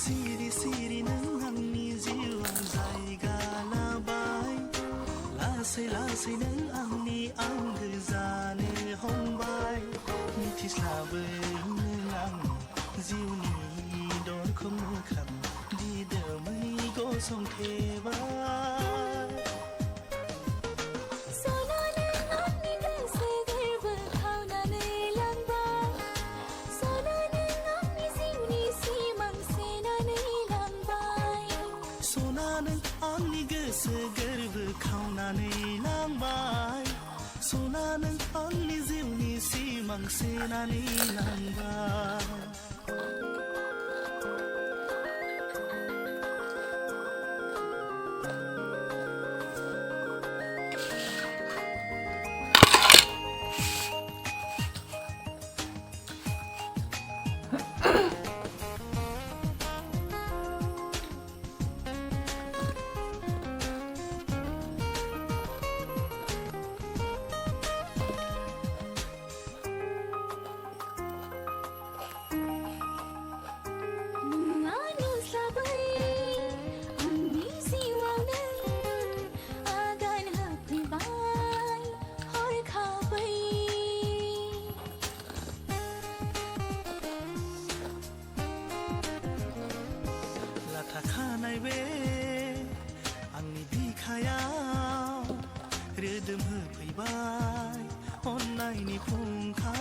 सिरि सिरि नों आंनि जिउआव जायगा लाबाय लासै लासै नों आंनि आंगो जानो हमबाय मिथिस्लाबै नों आंनि जिउनि दरखौ मोखां दिदोमै गसंथेबाय गोरबो खावनानै लांबाय सना नों आंनि जिउनि सिमां सेनानै लांबाय आंनि बिखायाव रोदोम होफैबाय अननायनि फुंखा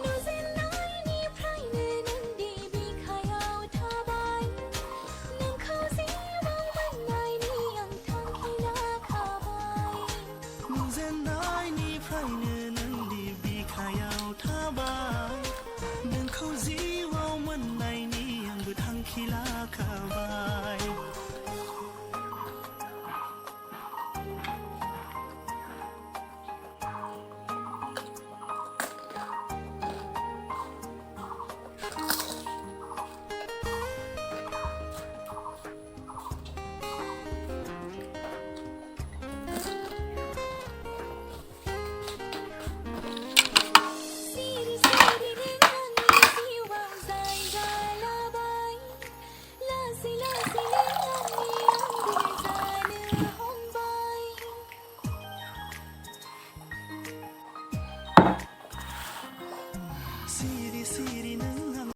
नुजेननायनिफ्रायनो नोंदि बिखायाव थाबाय नोंखौ जिउआव मोननायनि आं थांखि लाखाबाय नुजेननायनिफ्रायनो नोंदि बिखायाव थाबाय नोंखौ